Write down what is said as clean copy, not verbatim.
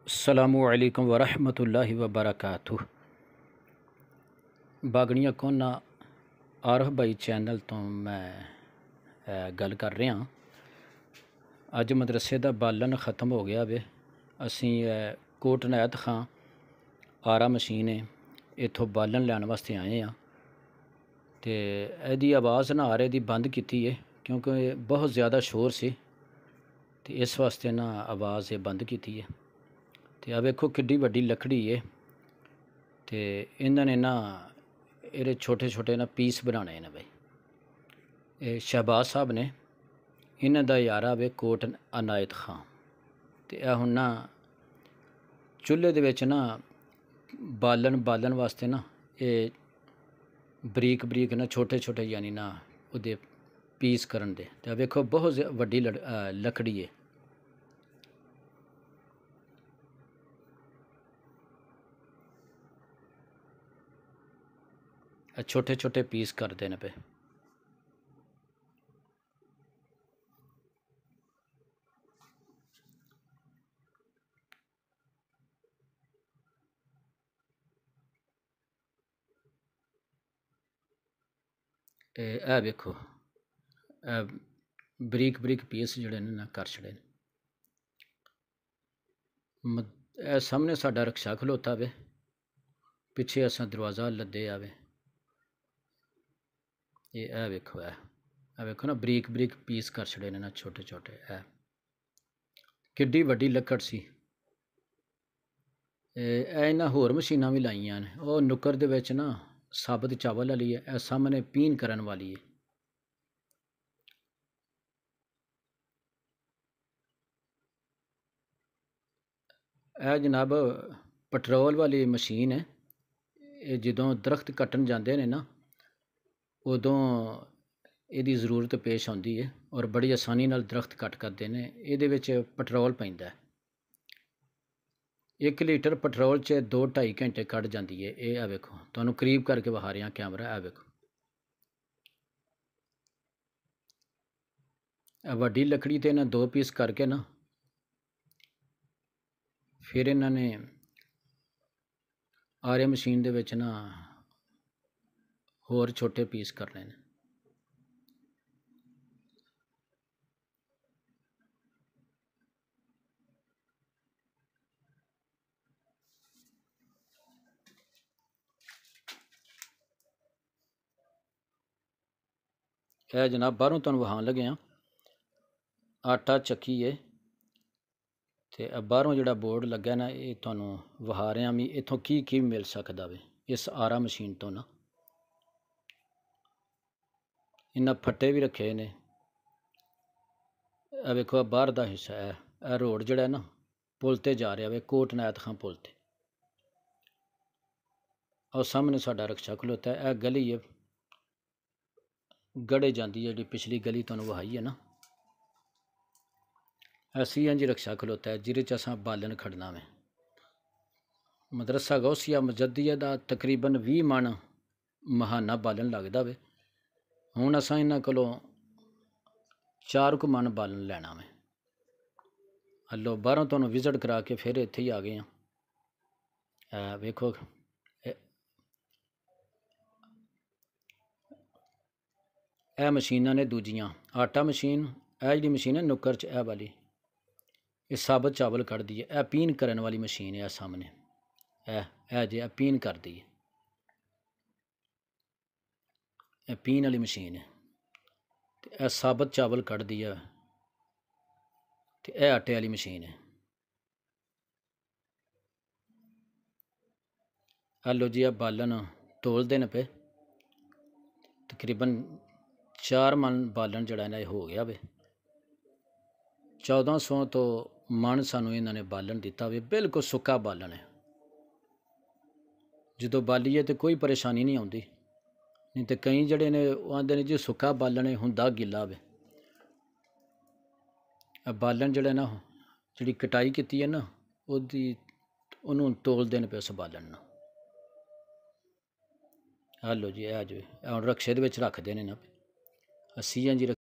अस्सलामुअलैकुम वरहमतुल्लाहि वबरकातुह। बागड़ियाँ कोना आरफ भाई चैनल तो मैं गल कर रहा। अज मदरसे का बालन ख़त्म हो गया वे। असी कोट नायत खां आरा मशीन है इत्थों बालन लैन वास्ते आए हाँ। तो यदी आवाज़ ना आरे दी बंद की है क्योंकि बहुत ज़्यादा शोर से, तो इस वास्ते ना आवाज़ बंद की है। तो आ वेखो किड्डी वड्डी लकड़ी है, तो इन्होंने ना ये छोटे छोटे ना पीस बनाने ने। भाई ये शहबाज साहब ने, इन्हों का यारा वे कोट अनायत खां। तो यह हुण ना चूल्हे दे विच ना बालन वास्ते ना ये बरीक बरीक ना छोटे छोटे यानी ना उहदे पीस करन दे। तो वेखो बहुत वड्डी लकड़ी है। छोटे छोटे पीस करते हैं पे। ए वेखो बरीक बरीक पीस जोड़े ने ना कर छड़े। सामने साडा रिक्शा खलोता वे, पिछे असा दरवाज़ा लदे आवे। ये वेखो वेखो ना बरीक बरीक पीस कर छड़े ने ना छोटे छोटे। किड्डी वड्डी लकड़ सी। इन्हां होर मशीनां भी लाइयां ने। वो नुक्कर दे विच ना साबत चावल वाली है, सामने पीन करन वाली है। जनाब पेट्रोल वाली मशीन है। ये जदों दरख्त कट्टन जाते हैं ना उदों इसकी जरूरत पेश आती है और बड़ी आसानी नाल दरख्त कट करते हैं। ये पेट्रोल पैंदा है। 1 लीटर पेट्रोल च 2-2.5 घंटे कट जाती है। ये वेखो तुहानूं करीब करके विखा रहा कैमरा। वेखो वड्डी लकड़ी ते इन्हां 2 पीस करके ना फिर इन्होंने आरे मशीन दे विच ना होर छोटे पीस करने ने। यह जनाब बाहरों तुहानूं विखाण लगे हाँ आटा चक्की है। तो बाहरों जोड़ा बोर्ड लग्या ना ये तुहानूं विखा रहा भी इत्थों की मिल सकता वे इस आरा मशीन तो ना। इन्ना फट्टे भी रखे ने। वेखो बाहर का हिस्सा है। रोड जोड़ा ना पुल ते जा रहा वे, कोट नायत खां पुल ते। और सामने साडा रिक्शा खलोता है। गली है गड़े जाती है जी, पिछली गली तुहानूं विखाई है ना। CNG रिक्शा खलोता है जिहदे च असां बालन खड़ना वे। मदरसा गौसिया मुजद्दिया दा तकरीबन 20 मन महाना बालन लगदा वे। हुण असां इन्हां कोलों 4 मन बालन लैना वे। हलो बाहरों तुहानूं विजिट करा के फिर इत्थे ही आ गए हैं। वेखो यह मशीनां ने दूजियां आटा मशीन। यह जी मशीन है नुक्कर च यह वाली, ये साबत चावल कढ़दी है। यह पीन करन वाली मशीन है। सामने यह जे पीन करदी है, यह पीन वाली मशीन है। तो यह साबत चावल कढ़दी है। तो यह आटे वाली मशीन है। हलो जी यह बालन तोलते न पे। तकरीबन 4 मन बालन जड़ा ना हो गया वे। 1400 तो मन सानू इन्होंने बालन दिता वे। बिल्कुल सुक्का बालन है। जो बालीए तो कोई परेशानी नहीं आती। नहीं तो कई जड़े ने आते हैं जी सुक्का बालन है हुंदा गिला वे। बालन जड़ा ना जी कटाई की है ना उन्होंने तोलते पे उस बालन। हलो जी जो हम रक्शे दे विच रखते हैं ना। CNG